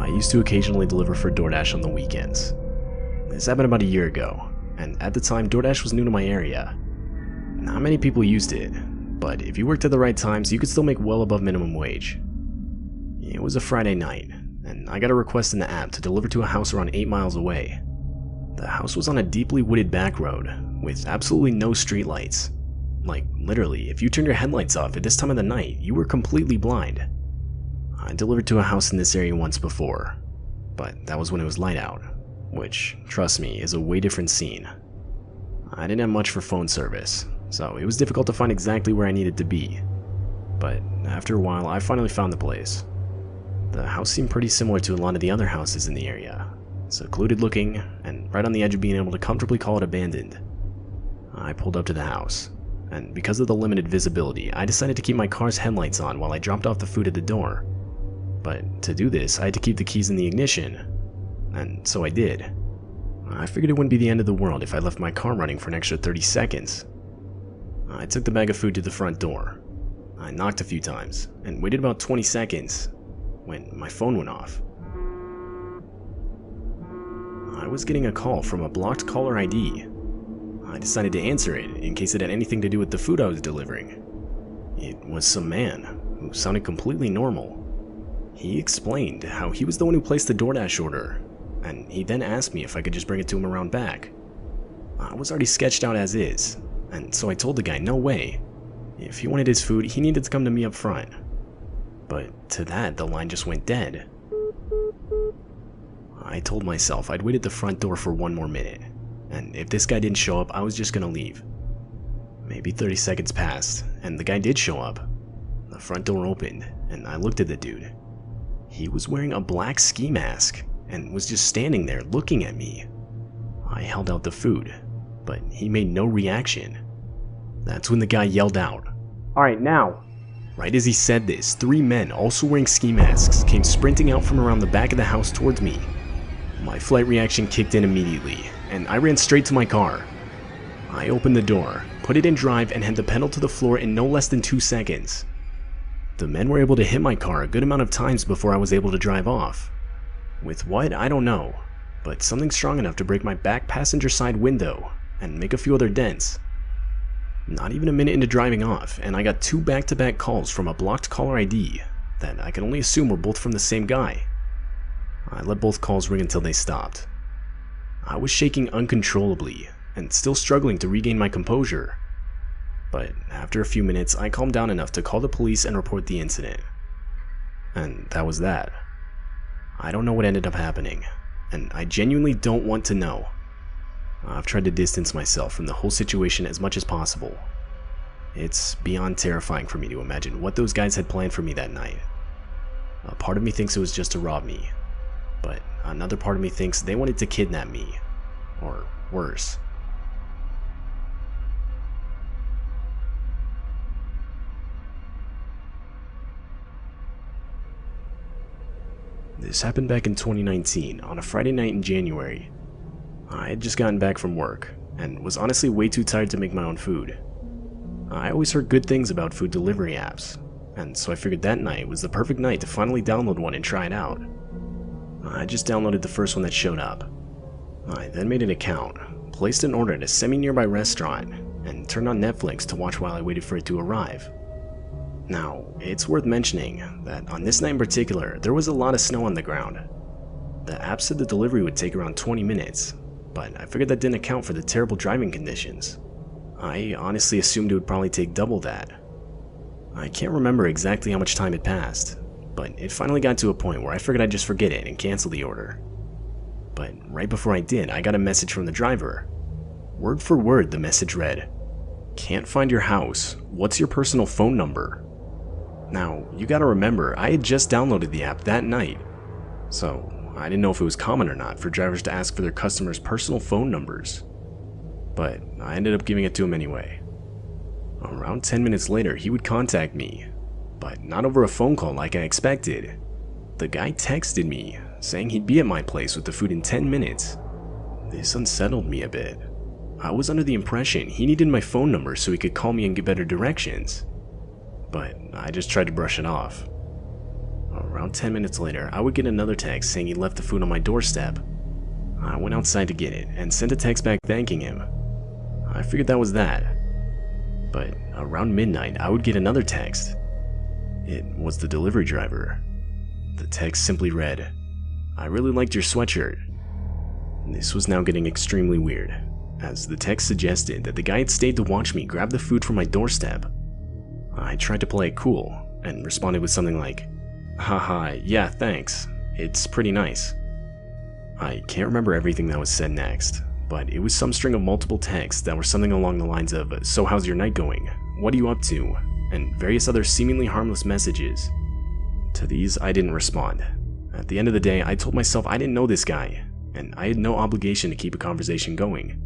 used to occasionally deliver for DoorDash on the weekends. This happened about a year ago, and at the time DoorDash was new to my area. Not many people used it, but if you worked at the right times, you could still make well above minimum wage. It was a Friday night, and I got a request in the app to deliver to a house around 8 miles away. The house was on a deeply wooded back road, with absolutely no streetlights. Like, literally, if you turned your headlights off at this time of the night, you were completely blind. I delivered to a house in this area once before, but that was when it was light out, which, trust me, is a way different scene. I didn't have much for phone service, so it was difficult to find exactly where I needed to be. But after a while, I finally found the place. The house seemed pretty similar to a lot of the other houses in the area, secluded looking, and right on the edge of being able to comfortably call it abandoned. I pulled up to the house, and because of the limited visibility, I decided to keep my car's headlights on while I dropped off the food at the door. But to do this, I had to keep the keys in the ignition, and so I did. I figured it wouldn't be the end of the world if I left my car running for an extra 30 seconds. I took the bag of food to the front door. I knocked a few times, and waited about 20 seconds, when my phone went off. I was getting a call from a blocked caller ID. I decided to answer it in case it had anything to do with the food I was delivering. It was some man who sounded completely normal. He explained how he was the one who placed the DoorDash order, and he then asked me if I could just bring it to him around back. I was already sketched out as is, and so I told the guy no way. If he wanted his food, he needed to come to me up front. But to that, the line just went dead. I told myself I'd wait at the front door for one more minute, and if this guy didn't show up, I was just gonna leave. Maybe 30 seconds passed, and the guy did show up. The front door opened, and I looked at the dude. He was wearing a black ski mask, and was just standing there looking at me. I held out the food, but he made no reaction. That's when the guy yelled out, "Alright, now!" Right as he said this, 3 men, also wearing ski masks, came sprinting out from around the back of the house towards me. My flight reaction kicked in immediately, and I ran straight to my car. I opened the door, put it in drive, and had the pedal to the floor in no less than 2 seconds. The men were able to hit my car a good amount of times before I was able to drive off. With what, I don't know, but something strong enough to break my back passenger side window and make a few other dents. Not even a minute into driving off, and I got 2 back-to-back calls from a blocked caller ID that I can only assume were both from the same guy. I let both calls ring until they stopped. I was shaking uncontrollably and still struggling to regain my composure. But after a few minutes, I calmed down enough to call the police and report the incident. And that was that. I don't know what ended up happening, and I genuinely don't want to know. I've tried to distance myself from the whole situation as much as possible. It's beyond terrifying for me to imagine what those guys had planned for me that night. A part of me thinks it was just to rob me, but another part of me thinks they wanted to kidnap me, or worse. This happened back in 2019, on a Friday night in January. I had just gotten back from work, and was honestly way too tired to make my own food. I always heard good things about food delivery apps, and so I figured that night was the perfect night to finally download one and try it out. I just downloaded the first one that showed up. I then made an account, placed an order at a semi-nearby restaurant, and turned on Netflix to watch while I waited for it to arrive. Now, it's worth mentioning that on this night in particular, there was a lot of snow on the ground. The app said the delivery would take around 20 minutes, but I figured that didn't account for the terrible driving conditions. I honestly assumed it would probably take double that. I can't remember exactly how much time had passed, but it finally got to a point where I figured I'd just forget it and cancel the order. But right before I did, I got a message from the driver. Word for word, the message read, "Can't find your house. What's your personal phone number?" Now, you gotta remember, I had just downloaded the app that night, so I didn't know if it was common or not for drivers to ask for their customers' personal phone numbers. But I ended up giving it to him anyway. Around 10 minutes later, he would contact me, but not over a phone call like I expected. The guy texted me, saying he'd be at my place with the food in 10 minutes. This unsettled me a bit. I was under the impression he needed my phone number so he could call me and get better directions. But I just tried to brush it off. Around 10 minutes later, I would get another text saying he left the food on my doorstep. I went outside to get it and sent a text back thanking him. I figured that was that. But around midnight, I would get another text. It was the delivery driver. The text simply read, "I really liked your sweatshirt." This was now getting extremely weird, as the text suggested that the guy had stayed to watch me grab the food from my doorstep. I tried to play it cool, and responded with something like, "Haha, yeah, thanks. It's pretty nice." I can't remember everything that was said next, but it was some string of multiple texts that were something along the lines of, "So how's your night going? What are you up to?" and various other seemingly harmless messages. To these, I didn't respond. At the end of the day, I told myself I didn't know this guy, and I had no obligation to keep a conversation going.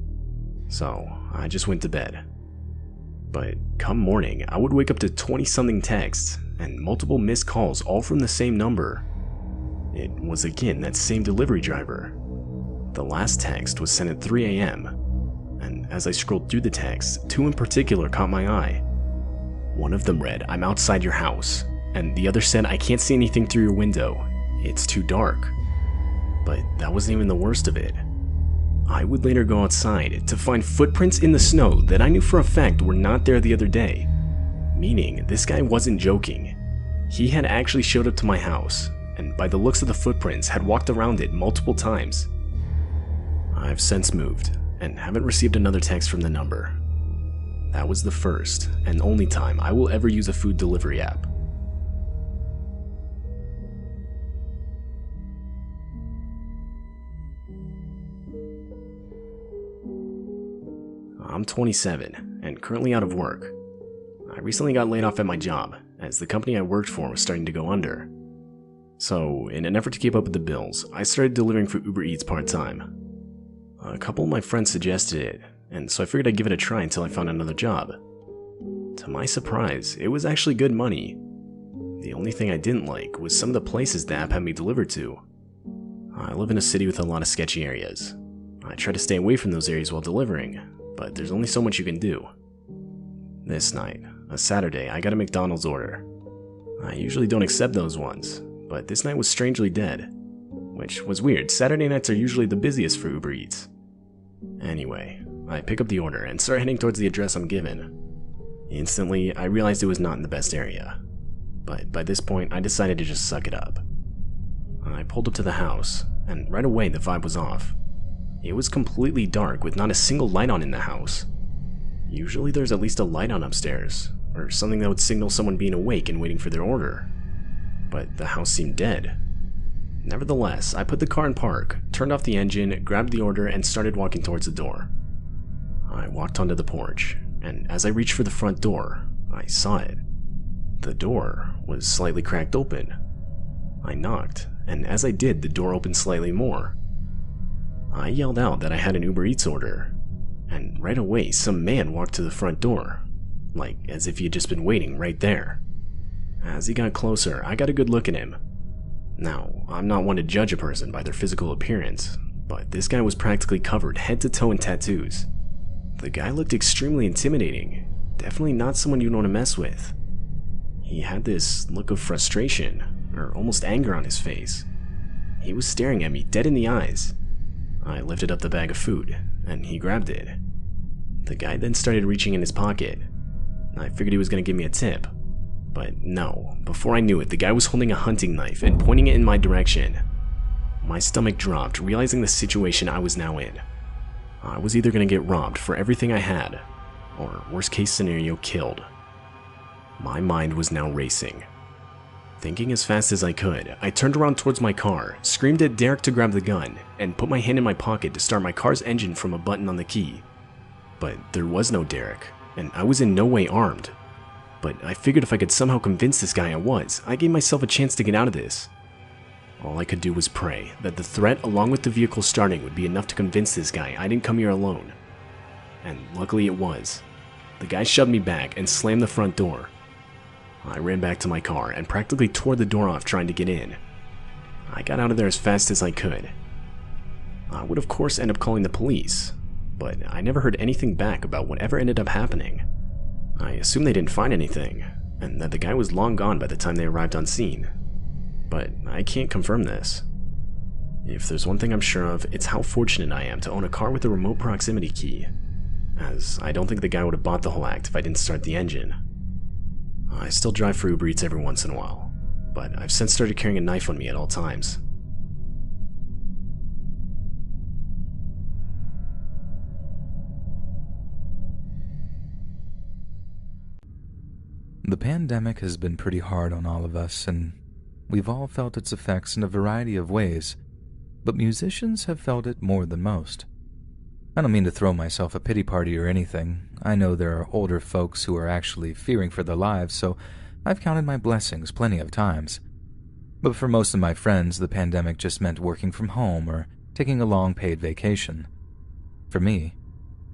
So, I just went to bed. But come morning, I would wake up to 20-something texts, and multiple missed calls all from the same number. It was again that same delivery driver. The last text was sent at 3 a.m., and as I scrolled through the texts, two in particular caught my eye. One of them read, "I'm outside your house," and the other said, "I can't see anything through your window. It's too dark." But that wasn't even the worst of it. I would later go outside to find footprints in the snow that I knew for a fact were not there the other day. Meaning, this guy wasn't joking. He had actually showed up to my house, and by the looks of the footprints had walked around it multiple times. I've since moved, and haven't received another text from the number. That was the first and only time I will ever use a food delivery app. I'm 27 and currently out of work. I recently got laid off at my job, as the company I worked for was starting to go under. So, in an effort to keep up with the bills, I started delivering for Uber Eats part-time. A couple of my friends suggested it, and so I figured I'd give it a try until I found another job. To my surprise, it was actually good money. The only thing I didn't like was some of the places the app had me delivered to. I live in a city with a lot of sketchy areas. I try to stay away from those areas while delivering, but there's only so much you can do. This night, a Saturday, I got a McDonald's order. I usually don't accept those ones, but this night was strangely dead, which was weird. Saturday nights are usually the busiest for Uber Eats. Anyway, I pick up the order and start heading towards the address I'm given. Instantly, I realized it was not in the best area, but by this point, I decided to just suck it up. I pulled up to the house, and right away the vibe was off. It was completely dark with not a single light on in the house. Usually there's at least a light on upstairs, or something that would signal someone being awake and waiting for their order. But the house seemed dead. Nevertheless, I put the car in park, turned off the engine, grabbed the order, and started walking towards the door. I walked onto the porch, and as I reached for the front door, I saw it. The door was slightly cracked open. I knocked, and as I did, the door opened slightly more. I yelled out that I had an Uber Eats order, and right away some man walked to the front door, like as if he had just been waiting right there. As he got closer, I got a good look at him. Now, I'm not one to judge a person by their physical appearance, but this guy was practically covered head to toe in tattoos. The guy looked extremely intimidating, definitely not someone you'd want to mess with. He had this look of frustration, or almost anger on his face. He was staring at me dead in the eyes. I lifted up the bag of food, and he grabbed it. The guy then started reaching in his pocket. I figured he was going to give me a tip, but no. Before I knew it, the guy was holding a hunting knife and pointing it in my direction. My stomach dropped, realizing the situation I was now in. I was either going to get robbed for everything I had, or worst case scenario, killed. My mind was now racing. Thinking as fast as I could, I turned around towards my car, screamed at Derek to grab the gun, and put my hand in my pocket to start my car's engine from a button on the key. But there was no Derek, and I was in no way armed. But I figured if I could somehow convince this guy I gave myself a chance to get out of this. All I could do was pray that the threat along with the vehicle starting would be enough to convince this guy I didn't come here alone. And luckily it was. The guy shoved me back and slammed the front door. I ran back to my car and practically tore the door off trying to get in. I got out of there as fast as I could. I would of course end up calling the police, but I never heard anything back about whatever ended up happening. I assumed they didn't find anything, and that the guy was long gone by the time they arrived on scene. but I can't confirm this. If there's one thing I'm sure of, it's how fortunate I am to own a car with a remote proximity key, as I don't think the guy would have bought the whole act if I didn't start the engine. I still drive for Uber Eats every once in a while, but I've since started carrying a knife on me at all times. The pandemic has been pretty hard on all of us, and we've all felt its effects in a variety of ways, but musicians have felt it more than most. I don't mean to throw myself a pity party or anything. I know there are older folks who are actually fearing for their lives, so I've counted my blessings plenty of times. But for most of my friends, the pandemic just meant working from home or taking a long paid vacation. For me,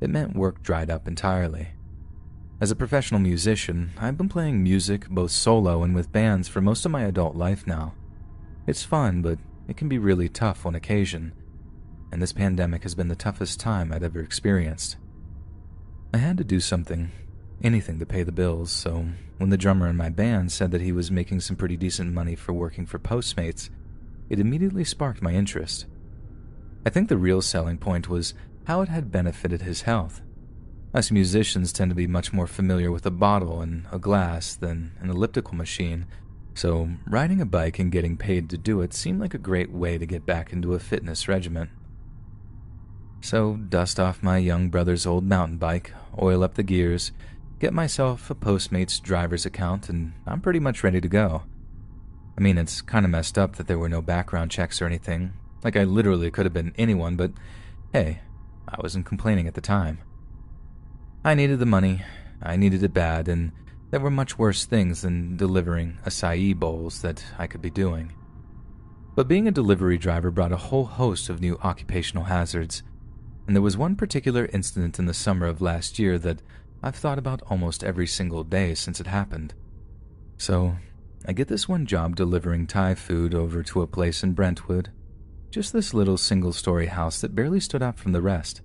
it meant work dried up entirely. As a professional musician, I've been playing music both solo and with bands for most of my adult life now. It's fun, but it can be really tough on occasion, and this pandemic has been the toughest time I'd ever experienced. I had to do something, anything to pay the bills, so when the drummer in my band said that he was making some pretty decent money for working for Postmates, it immediately sparked my interest. I think the real selling point was how it had benefited his health. Us musicians tend to be much more familiar with a bottle and a glass than an elliptical machine, so riding a bike and getting paid to do it seemed like a great way to get back into a fitness regimen. So, dust off my young brother's old mountain bike, oil up the gears, get myself a Postmates driver's account, and I'm pretty much ready to go. I mean, it's kind of messed up that there were no background checks or anything. Like, I literally could have been anyone, but hey, I wasn't complaining at the time. I needed the money, I needed it bad, and there were much worse things than delivering acai bowls that I could be doing. But being a delivery driver brought a whole host of new occupational hazards, and there was one particular incident in the summer of last year that I've thought about almost every single day since it happened. So, I get this one job delivering Thai food over to a place in Brentwood, just this little single-story house that barely stood out from the rest.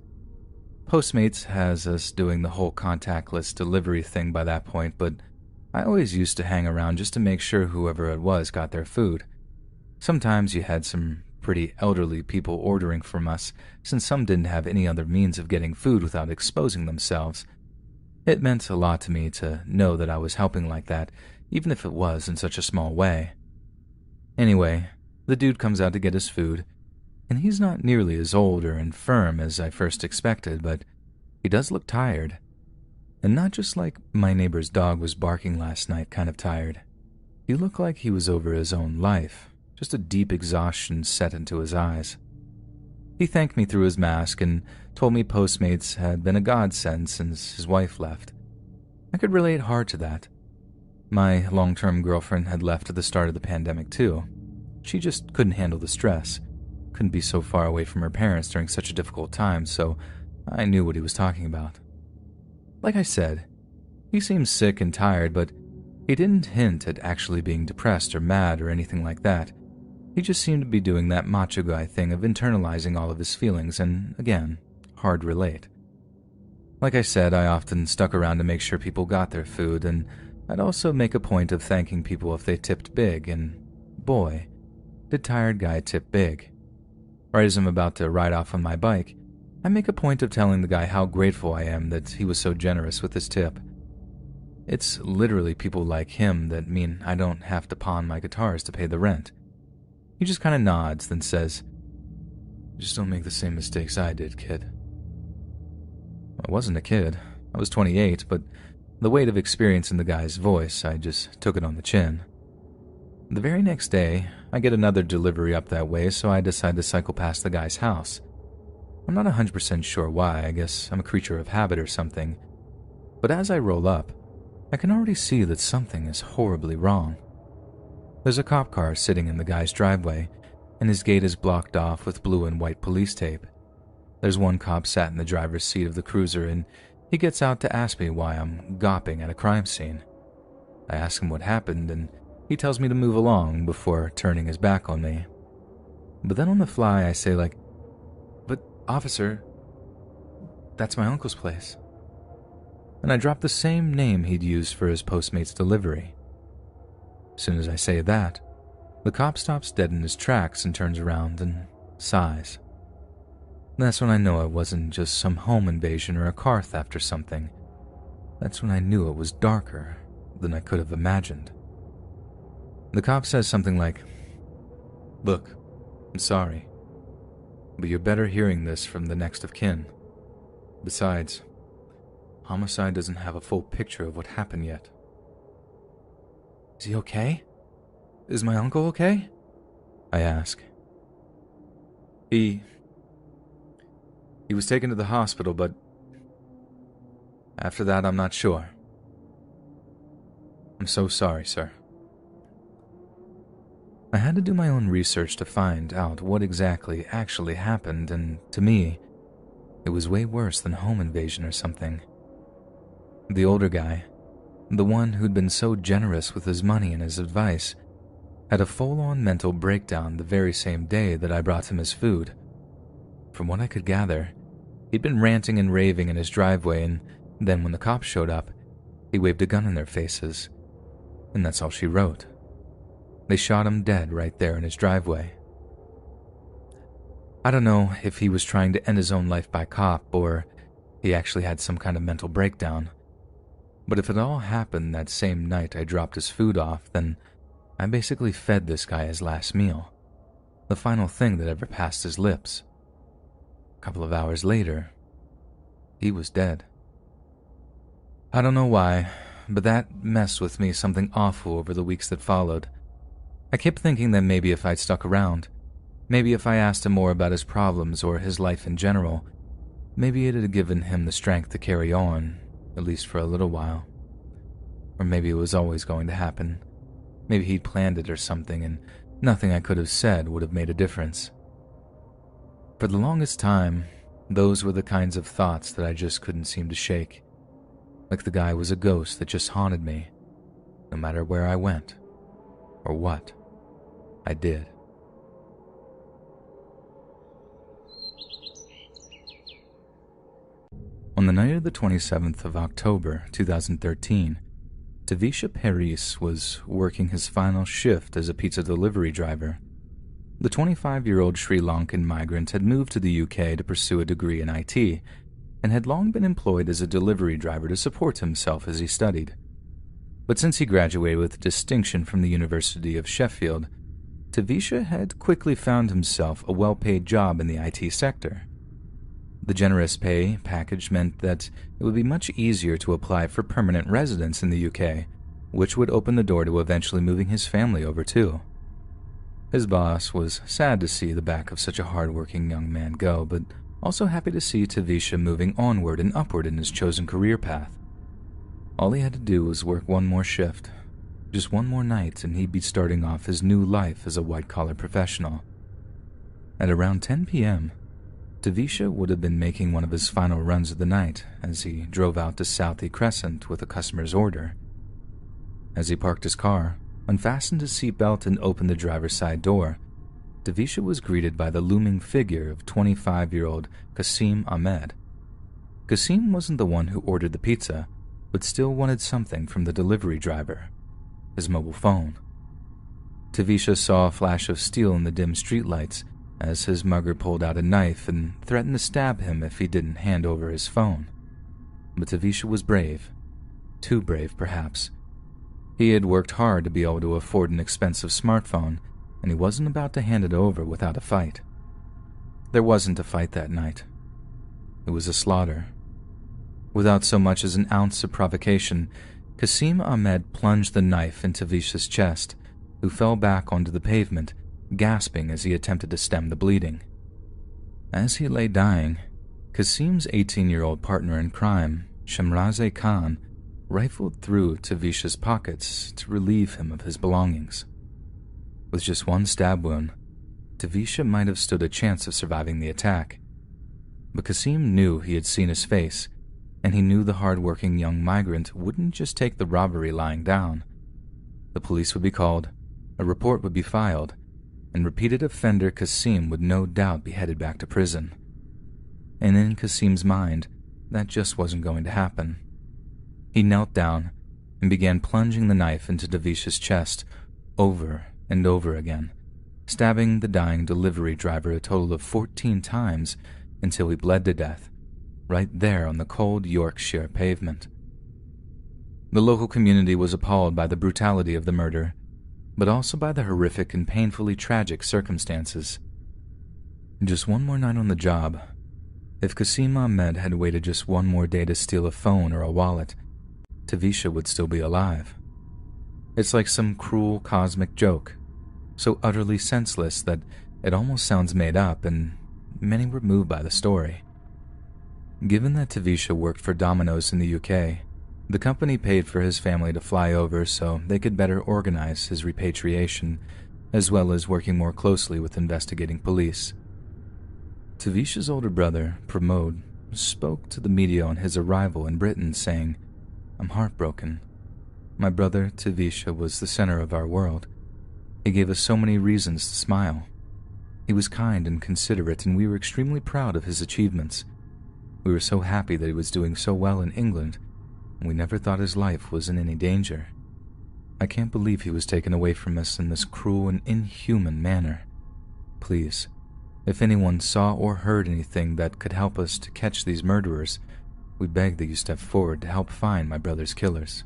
Postmates has us doing the whole contactless delivery thing by that point, but I always used to hang around just to make sure whoever it was got their food. Sometimes you had some pretty elderly people ordering from us, since some didn't have any other means of getting food without exposing themselves. It meant a lot to me to know that I was helping like that, even if it was in such a small way. Anyway, the dude comes out to get his food, and he's not nearly as old or infirm as I first expected, but he does look tired. And not just like my neighbor's dog was barking last night kind of tired. He looked like he was over his own life, just a deep exhaustion set into his eyes. He thanked me through his mask and told me Postmates had been a godsend since his wife left. I could relate hard to that. My long-term girlfriend had left at the start of the pandemic too. She just couldn't handle the stress. Couldn't be so far away from her parents during such a difficult time, so I knew what he was talking about. Like I said, he seemed sick and tired, but he didn't hint at actually being depressed or mad or anything like that. He just seemed to be doing that macho guy thing of internalizing all of his feelings, and again, hard relate. Like I said, I often stuck around to make sure people got their food, and I'd also make a point of thanking people if they tipped big, and boy, did tired guy tip big. Right as I'm about to ride off on my bike, I make a point of telling the guy how grateful I am that he was so generous with his tip. It's literally people like him that mean I don't have to pawn my guitars to pay the rent. He just kind of nods, then says, "Just don't make the same mistakes I did, kid." I wasn't a kid. I was 28, but the weight of experience in the guy's voice, I just took it on the chin. The very next day, I get another delivery up that way, so I decide to cycle past the guy's house. I'm not 100% sure why, I guess I'm a creature of habit or something. But as I roll up, I can already see that something is horribly wrong. There's a cop car sitting in the guy's driveway, and his gate is blocked off with blue and white police tape. There's one cop sat in the driver's seat of the cruiser, and he gets out to ask me why I'm gawping at a crime scene. I ask him what happened, and he tells me to move along before turning his back on me. But then on the fly I say "But, officer, that's my uncle's place." And I drop the same name he'd used for his Postmates delivery. As soon as I say that, The cop stops dead in his tracks and turns around and sighs. That's when I know it wasn't just some home invasion or a car theft or something. That's when I knew it was darker than I could have imagined. The cop says something like, "Look, I'm sorry, but you're better hearing this from the next of kin. Besides, homicide doesn't have a full picture of what happened yet." "Is he okay? Is my uncle okay?" I ask. He was taken to the hospital, but after that, I'm not sure. I'm so sorry, sir. I had to do my own research to find out what exactly actually happened, and to me, it was way worse than home invasion or something. The older guy, the one who'd been so generous with his money and his advice, had a full-on mental breakdown the very same day that I brought him his food. From what I could gather, he'd been ranting and raving in his driveway, and then when the cops showed up, he waved a gun in their faces. And that's all she wrote. They shot him dead right there in his driveway. I don't know if he was trying to end his own life by cop or he actually had some kind of mental breakdown. But if it all happened that same night I dropped his food off, then I basically fed this guy his last meal, the final thing that ever passed his lips. A couple of hours later, he was dead. I don't know why, but that messed with me something awful over the weeks that followed. I kept thinking that maybe if I'd stuck around, maybe if I asked him more about his problems or his life in general, maybe it had given him the strength to carry on, at least for a little while. Or maybe it was always going to happen. Maybe he'd planned it or something, and nothing I could have said would have made a difference. For the longest time, those were the kinds of thoughts that I just couldn't seem to shake. Like the guy was a ghost that just haunted me, no matter where I went, or what I did. On the night of the 27th of October, 2013, Tavisha Paris was working his final shift as a pizza delivery driver. The 25-year-old Sri Lankan migrant had moved to the UK to pursue a degree in IT and had long been employed as a delivery driver to support himself as he studied. But since he graduated with distinction from the University of Sheffield, Tavisha had quickly found himself a well-paid job in the IT sector. The generous pay package meant that it would be much easier to apply for permanent residence in the UK, which would open the door to eventually moving his family over too. His boss was sad to see the back of such a hard-working young man go, but also happy to see Tavisha moving onward and upward in his chosen career path. All he had to do was work one more shift, just one more night, and he'd be starting off his new life as a white-collar professional. At around 10 p.m., Tavisha would have been making one of his final runs of the night as he drove out to Southie Crescent with a customer's order. As he parked his car, unfastened his seatbelt, and opened the driver's side door, Tavisha was greeted by the looming figure of 25-year-old Qasim Ahmed. Qasim wasn't the one who ordered the pizza, but still wanted something from the delivery driver, his mobile phone. Tavisha saw a flash of steel in the dim streetlights as his mugger pulled out a knife and threatened to stab him if he didn't hand over his phone. But Tavisha was brave. Too brave, perhaps. He had worked hard to be able to afford an expensive smartphone, and he wasn't about to hand it over without a fight. There wasn't a fight that night. It was a slaughter. Without so much as an ounce of provocation, Qasim Ahmed plunged the knife into Tavisha's chest, who fell back onto the pavement, gasping as he attempted to stem the bleeding. As he lay dying, Qasim's 18-year-old partner in crime, Shamraze Khan, rifled through Tavisha's pockets to relieve him of his belongings. With just one stab wound, Tavisha might have stood a chance of surviving the attack. But Qasim knew he had seen his face, and he knew the hard-working young migrant wouldn't just take the robbery lying down. The police would be called, a report would be filed, and repeated offender Qasim would no doubt be headed back to prison. And in Qasim's mind, that just wasn't going to happen. He knelt down and began plunging the knife into Tavisha's chest, over and over again, stabbing the dying delivery driver a total of 14 times until he bled to death, right there on the cold Yorkshire pavement. The local community was appalled by the brutality of the murder, but also by the horrific and painfully tragic circumstances. Just one more night on the job. If Qasim Ahmed had waited just one more day to steal a phone or a wallet, Tavisha would still be alive. It's like some cruel cosmic joke, so utterly senseless that it almost sounds made up, and many were moved by the story. Given that Tavisha worked for Domino's in the UK, the company paid for his family to fly over so they could better organize his repatriation, as well as working more closely with investigating police. Tavisha's older brother, Pramod, spoke to the media on his arrival in Britain, saying, "I'm heartbroken. My brother, Tavisha, was the center of our world. He gave us so many reasons to smile. He was kind and considerate, and we were extremely proud of his achievements. We were so happy that he was doing so well in England, and we never thought his life was in any danger. I can't believe he was taken away from us in this cruel and inhuman manner. Please, if anyone saw or heard anything that could help us to catch these murderers, we beg that you step forward to help find my brother's killers."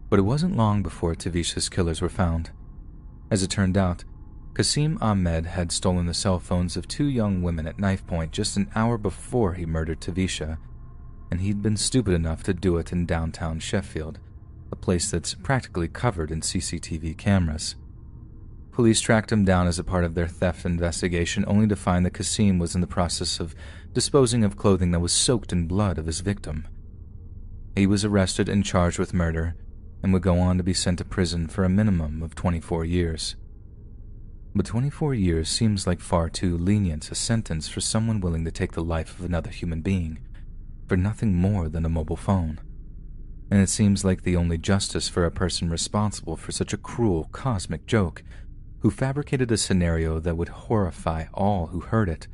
But it wasn't long before Tavisha's killers were found. As it turned out, Qasim Ahmed had stolen the cell phones of 2 young women at knife point just an hour before he murdered Tavisha, and he'd been stupid enough to do it in downtown Sheffield, a place that's practically covered in CCTV cameras. Police tracked him down as a part of their theft investigation, only to find that Qasim was in the process of disposing of clothing that was soaked in blood of his victim. He was arrested and charged with murder, and would go on to be sent to prison for a minimum of 24 years. But 24 years seems like far too lenient a sentence for someone willing to take the life of another human being for nothing more than a mobile phone. And it seems like the only justice for a person responsible for such a cruel cosmic joke, who fabricated a scenario that would horrify all who heard it,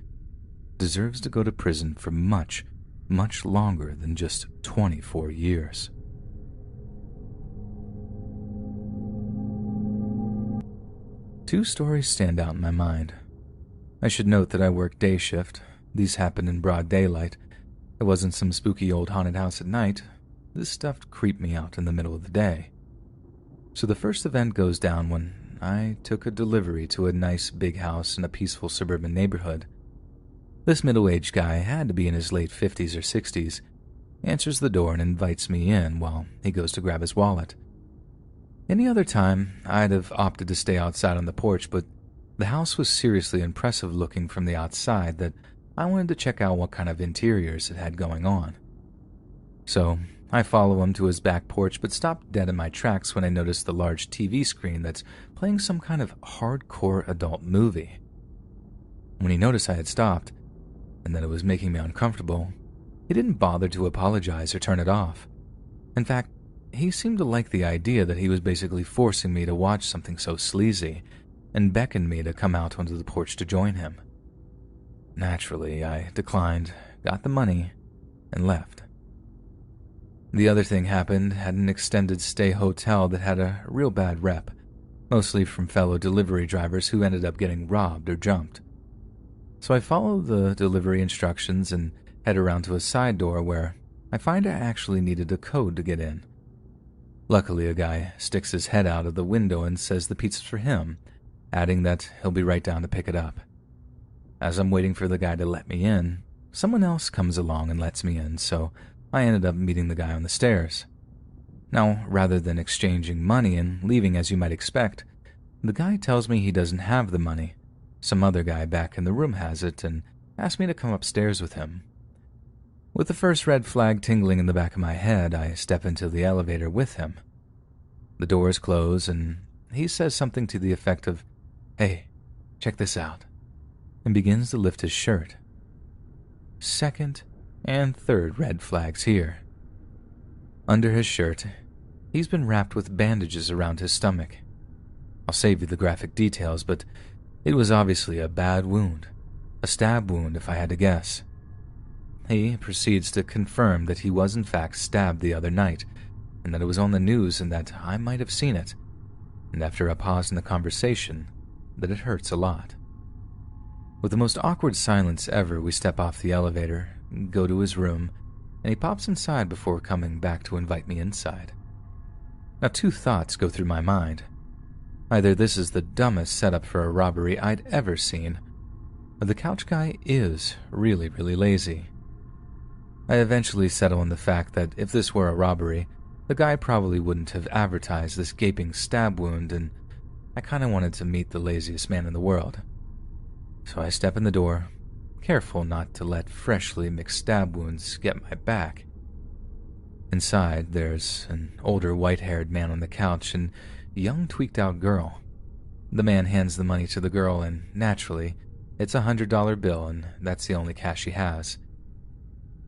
deserves to go to prison for much, much longer than just 24 years. Two stories stand out in my mind. I should note that I work day shift. These happened in broad daylight. It wasn't some spooky old haunted house at night. This stuff creeped me out in the middle of the day. So the first event goes down when I took a delivery to a nice big house in a peaceful suburban neighborhood. This middle-aged guy had to be in his late 50s or 60s, answers the door and invites me in while he goes to grab his wallet. Any other time, I'd have opted to stay outside on the porch, but the house was seriously impressive looking from the outside that I wanted to check out what kind of interiors it had going on. So I follow him to his back porch, but stopped dead in my tracks when I noticed the large TV screen that's playing some kind of hardcore adult movie. When he noticed I had stopped, and that it was making me uncomfortable, he didn't bother to apologize or turn it off. In fact, he seemed to like the idea that he was basically forcing me to watch something so sleazy, and beckoned me to come out onto the porch to join him. Naturally, I declined, got the money, and left. The other thing happened at an extended stay hotel that had a real bad rep, mostly from fellow delivery drivers who ended up getting robbed or jumped. So I follow the delivery instructions and head around to a side door where I find I actually needed a code to get in. Luckily, a guy sticks his head out of the window and says the pizza's for him, adding that he'll be right down to pick it up. As I'm waiting for the guy to let me in, someone else comes along and lets me in, so I ended up meeting the guy on the stairs. Now, rather than exchanging money and leaving as you might expect, the guy tells me he doesn't have the money. Some other guy back in the room has it and asks me to come upstairs with him. With the first red flag tingling in the back of my head, I step into the elevator with him. The doors close and he says something to the effect of, "Hey, check this out," and begins to lift his shirt. Second and third red flags here. Under his shirt, he's been wrapped with bandages around his stomach. I'll save you the graphic details, but it was obviously a bad wound, a stab wound if I had to guess. He proceeds to confirm that he was in fact stabbed the other night, and that it was on the news and that I might have seen it. and after a pause in the conversation, that it hurts a lot. With the most awkward silence ever, we step off the elevator, go to his room, and he pops inside before coming back to invite me inside. Now, two thoughts go through my mind. Either this is the dumbest setup for a robbery I'd ever seen, or the couch guy is really, really lazy. I eventually settle on the fact that if this were a robbery, the guy probably wouldn't have advertised this gaping stab wound, and I kinda wanted to meet the laziest man in the world. So I step in the door, careful not to let freshly mixed stab wounds get my back. Inside, there's an older white-haired man on the couch and a young tweaked-out girl. The man hands the money to the girl, and naturally, it's a $100 bill, and that's the only cash he has.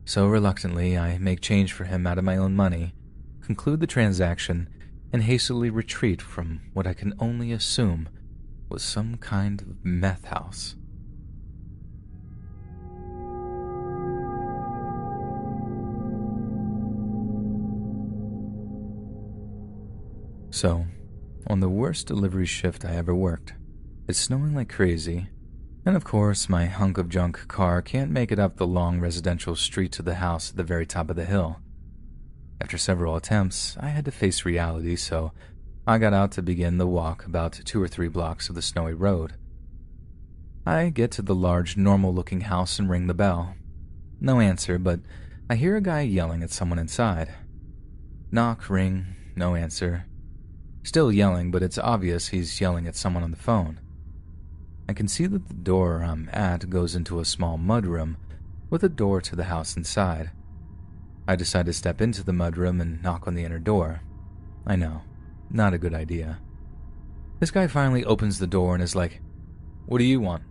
So reluctantly, I make change for him out of my own money, conclude the transaction, and hastily retreat from what I can only assume was some kind of meth house. So, on the worst delivery shift I ever worked, it's snowing like crazy, and of course my hunk of junk car can't make it up the long residential street to the house at the very top of the hill. After several attempts, I had to face reality, so I got out to begin the walk about 2 or 3 blocks of the snowy road. I get to the large, normal-looking house and ring the bell. No answer, but I hear a guy yelling at someone inside. Knock, ring, no answer. Still yelling, but it's obvious he's yelling at someone on the phone. I can see that the door I'm at goes into a small mudroom with a door to the house inside. I decide to step into the mudroom and knock on the inner door. I know, not a good idea. This guy finally opens the door and is like, "What do you want?"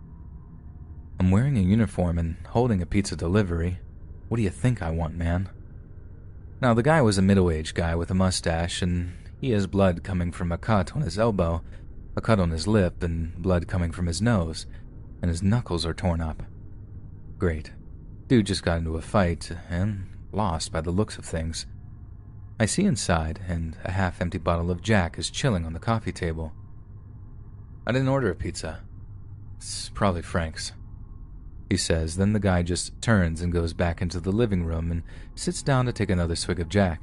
I'm wearing a uniform and holding a pizza delivery. What do you think I want, man? Now, the guy was a middle-aged guy with a mustache, and he has blood coming from a cut on his elbow, a cut on his lip, and blood coming from his nose, and his knuckles are torn up. Great. Dude just got into a fight, and lost by the looks of things. I see inside, and a half-empty bottle of Jack is chilling on the coffee table. "I didn't order a pizza. It's probably Frank's," he says. Then the guy just turns and goes back into the living room and sits down to take another swig of Jack.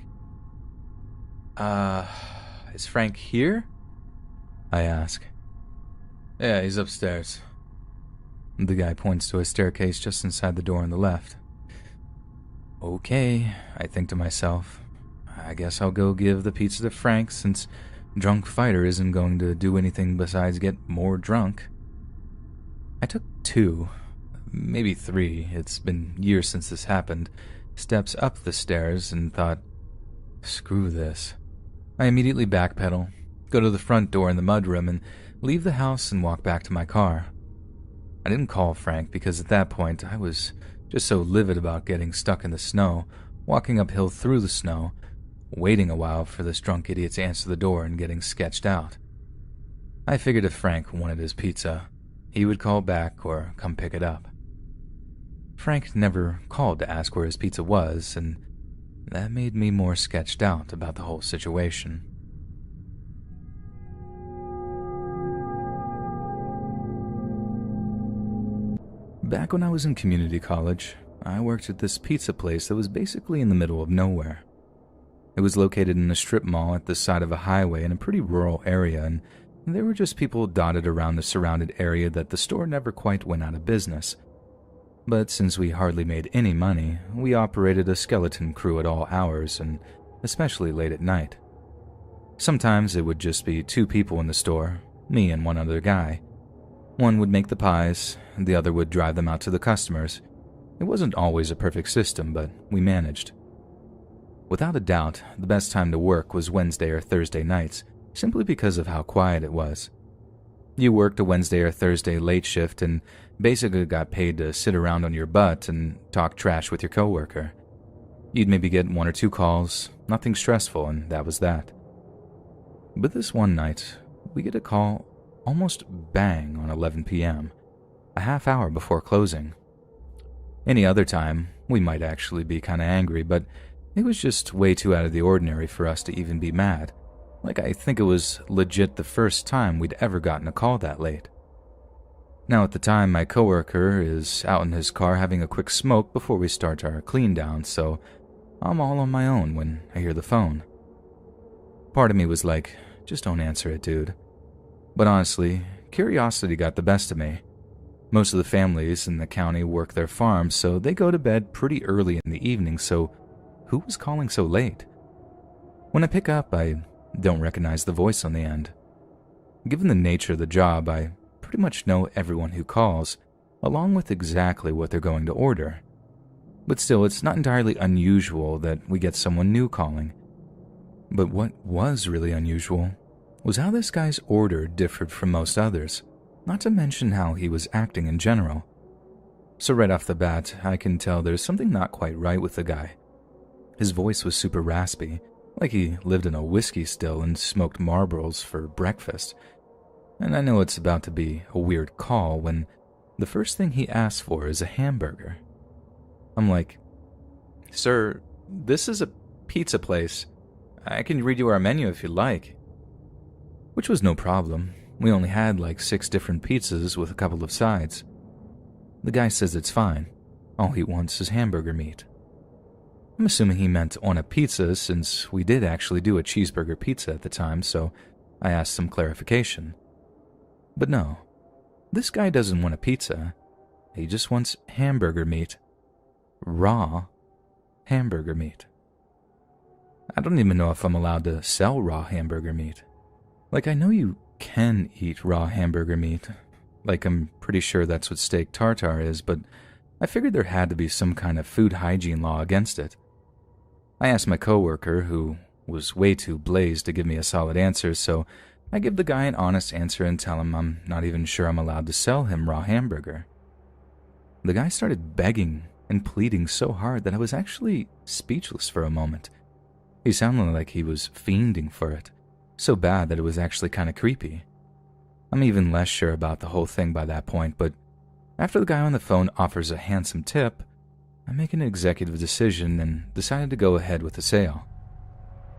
Is Frank here?" I ask. "Yeah, he's upstairs." The guy points to a staircase just inside the door on the left. Okay, I think to myself. I guess I'll go give the pizza to Frank since Drunk Fighter isn't going to do anything besides get more drunk. I took 2, maybe 3, it's been years since this happened, steps up the stairs and thought, screw this. I immediately backpedal, go to the front door in the mudroom, and leave the house and walk back to my car. I didn't call Frank because at that point I was just so livid about getting stuck in the snow, walking uphill through the snow, waiting a while for this drunk idiot to answer the door and getting sketched out. I figured if Frank wanted his pizza, he would call back or come pick it up. Frank never called to ask where his pizza was, and that made me more sketched out about the whole situation. Back when I was in community college, I worked at this pizza place that was basically in the middle of nowhere. It was located in a strip mall at the side of a highway in a pretty rural area, and there were just people dotted around the surrounded area that the store never quite went out of business. But since we hardly made any money, we operated a skeleton crew at all hours, and especially late at night. Sometimes it would just be 2 people in the store, me and one other guy. One would make the pies, and the other would drive them out to the customers. It wasn't always a perfect system, but we managed. Without a doubt, the best time to work was Wednesday or Thursday nights, simply because of how quiet it was. You worked a Wednesday or Thursday late shift and basically got paid to sit around on your butt and talk trash with your coworker. You'd maybe get 1 or 2 calls, nothing stressful, and that was that. But this one night, we get a call almost bang on 11 p.m., a half hour before closing. Any other time, we might actually be kinda angry, but it was just way too out of the ordinary for us to even be mad. Like I think it was legit the first time we'd ever gotten a call that late. Now at the time, my coworker is out in his car having a quick smoke before we start our clean down, so I'm all on my own when I hear the phone. Part of me was like, just don't answer it, dude. But honestly, curiosity got the best of me. Most of the families in the county work their farms, so they go to bed pretty early in the evening, so who was calling so late? When I pick up, I don't recognize the voice on the end. Given the nature of the job, I pretty much know everyone who calls, along with exactly what they're going to order. But still, it's not entirely unusual that we get someone new calling. But what was really unusual was how this guy's order differed from most others, not to mention how he was acting in general. So right off the bat, I can tell there's something not quite right with the guy. His voice was super raspy, like he lived in a whiskey still and smoked Marlboros for breakfast. And I know it's about to be a weird call when the first thing he asks for is a hamburger. I'm like, "Sir, this is a pizza place. I can read you our menu if you'd like." Which was no problem. We only had like 6 different pizzas with a couple of sides. The guy says it's fine. All he wants is hamburger meat. I'm assuming he meant on a pizza since we did actually do a cheeseburger pizza at the time, so I asked some clarification. But no, this guy doesn't want a pizza. He just wants hamburger meat. Raw hamburger meat. I don't even know if I'm allowed to sell raw hamburger meat. Like, I know you can eat raw hamburger meat. Like, I'm pretty sure that's what steak tartare is, but I figured there had to be some kind of food hygiene law against it. I asked my coworker, who was way too blazed to give me a solid answer, so I give the guy an honest answer and tell him I'm not even sure I'm allowed to sell him raw hamburger. The guy started begging and pleading so hard that I was actually speechless for a moment. He sounded like he was fiending for it, so bad that it was actually kind of creepy. I'm even less sure about the whole thing by that point, but after the guy on the phone offers a handsome tip, I make an executive decision and decided to go ahead with the sale.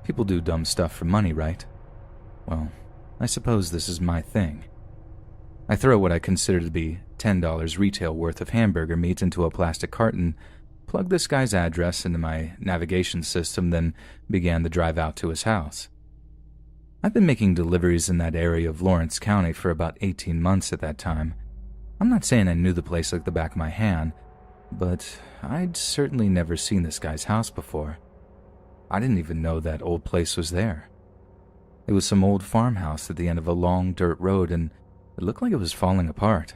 People do dumb stuff for money, right? Well, I suppose this is my thing. I throw what I consider to be $10 retail worth of hamburger meat into a plastic carton, plug this guy's address into my navigation system, then began the drive out to his house. I've been making deliveries in that area of Lawrence County for about 18 months at that time. I'm not saying I knew the place like the back of my hand, but I'd certainly never seen this guy's house before. I didn't even know that old place was there. It was some old farmhouse at the end of a long dirt road, and it looked like it was falling apart.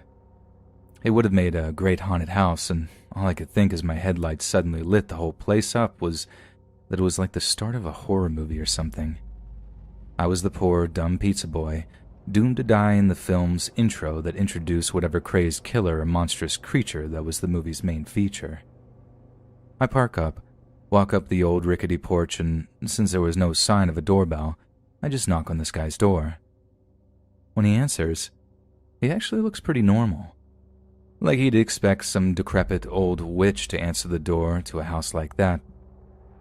It would have made a great haunted house, and all I could think as my headlights suddenly lit the whole place up was that it was like the start of a horror movie or something. I was the poor, dumb pizza boy, doomed to die in the film's intro that introduced whatever crazed killer or monstrous creature that was the movie's main feature. I park up, walk up the old rickety porch, and since there was no sign of a doorbell, I just knock on this guy's door. When he answers, he actually looks pretty normal. Like he'd expect some decrepit old witch to answer the door to a house like that.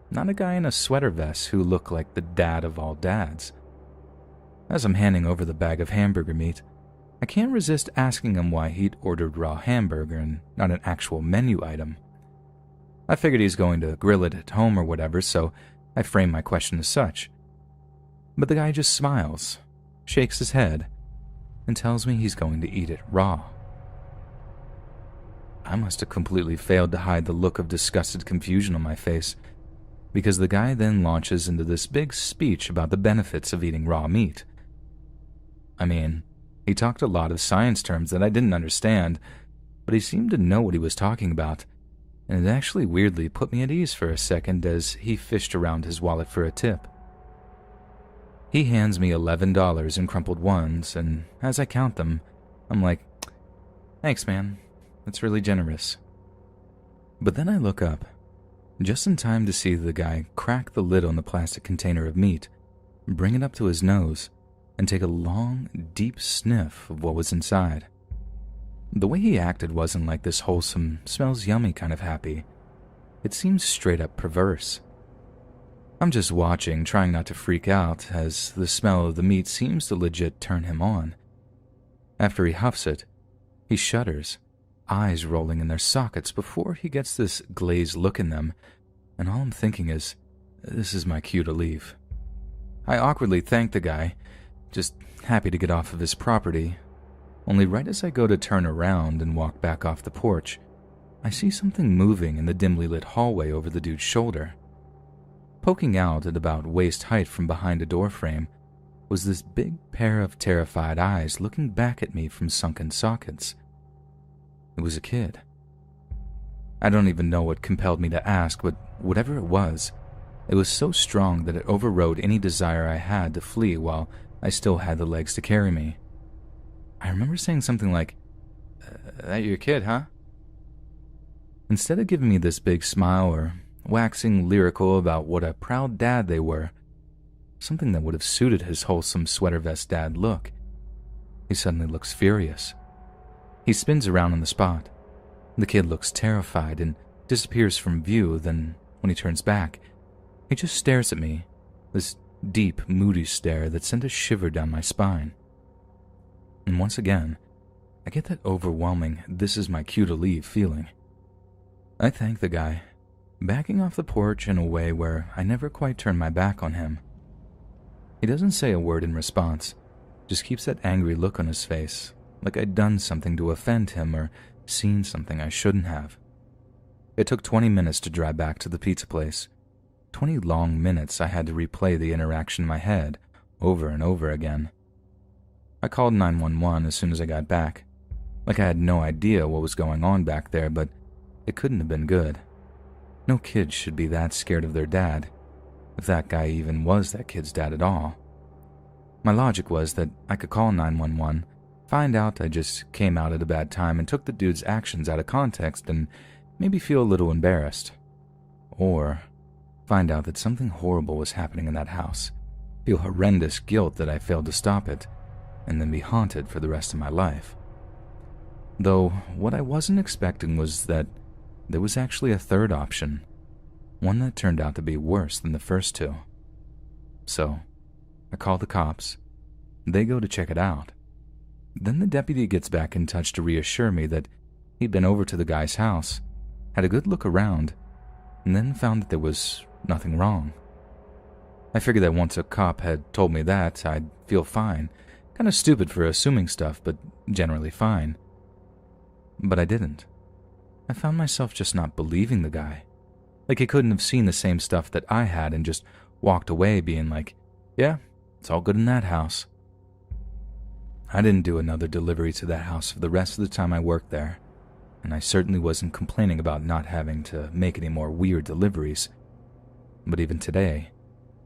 Not a guy in a sweater vest who looked like the dad of all dads. As I'm handing over the bag of hamburger meat, I can't resist asking him why he'd ordered raw hamburger and not an actual menu item. I figured he's going to grill it at home or whatever, so I frame my question as such. But the guy just smiles, shakes his head, and tells me he's going to eat it raw. I must have completely failed to hide the look of disgusted confusion on my face, because the guy then launches into this big speech about the benefits of eating raw meat. I mean, he talked a lot of science terms that I didn't understand, but he seemed to know what he was talking about, and it actually weirdly put me at ease for a second as he fished around his wallet for a tip. He hands me $11 in crumpled ones, and as I count them, I'm like, "Thanks, man. That's really generous." But then I look up, just in time to see the guy crack the lid on the plastic container of meat, bring it up to his nose, and take a long, deep sniff of what was inside. The way he acted wasn't like this wholesome, smells yummy kind of happy. It seemed straight up perverse. I'm just watching, trying not to freak out, as the smell of the meat seems to legit turn him on. After he huffs it, he shudders, eyes rolling in their sockets before he gets this glazed look in them, and all I'm thinking is, this is my cue to leave. I awkwardly thank the guy, just happy to get off of his property, only right as I go to turn around and walk back off the porch, I see something moving in the dimly lit hallway over the dude's shoulder. Poking out at about waist height from behind a doorframe was this big pair of terrified eyes looking back at me from sunken sockets. It was a kid. I don't even know what compelled me to ask, but whatever it was so strong that it overrode any desire I had to flee while I still had the legs to carry me. I remember saying something like, "That your kid, huh?" Instead of giving me this big smile or waxing lyrical about what a proud dad they were, something that would have suited his wholesome sweater vest dad look, he suddenly looks furious. He spins around on the spot. The kid looks terrified and disappears from view. Then, when he turns back, he just stares at me, this deep, moody stare that sent a shiver down my spine. And once again, I get that overwhelming "this is my cue to leave" feeling. I thank the guy, backing off the porch in a way where I never quite turn my back on him. He doesn't say a word in response, just keeps that angry look on his face, like I'd done something to offend him or seen something I shouldn't have. It took 20 minutes to drive back to the pizza place. 20 long minutes I had to replay the interaction in my head over and over again. I called 911 as soon as I got back, like I had no idea what was going on back there, but it couldn't have been good. No kid should be that scared of their dad, if that guy even was that kid's dad at all. My logic was that I could call 911, find out I just came out at a bad time and took the dude's actions out of context and maybe feel a little embarrassed. Or find out that something horrible was happening in that house, feel horrendous guilt that I failed to stop it, and then be haunted for the rest of my life. Though what I wasn't expecting was that there was actually a third option, one that turned out to be worse than the first two. So, I call the cops. They go to check it out. Then the deputy gets back in touch to reassure me that he'd been over to the guy's house, had a good look around, and then found that there was nothing wrong. I figured that once a cop had told me that, I'd feel fine. Kind of stupid for assuming stuff, but generally fine. But I didn't. I found myself just not believing the guy. Like he couldn't have seen the same stuff that I had and just walked away being like, "Yeah, it's all good in that house." I didn't do another delivery to that house for the rest of the time I worked there, and I certainly wasn't complaining about not having to make any more weird deliveries. But even today,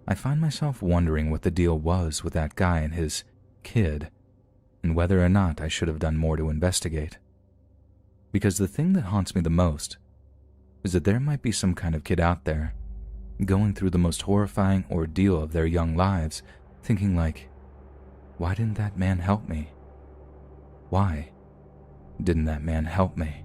I find myself wondering what the deal was with that guy and his kid, and whether or not I should have done more to investigate. Because the thing that haunts me the most is that there might be some kind of kid out there going through the most horrifying ordeal of their young lives, thinking like, why didn't that man help me? Why didn't that man help me?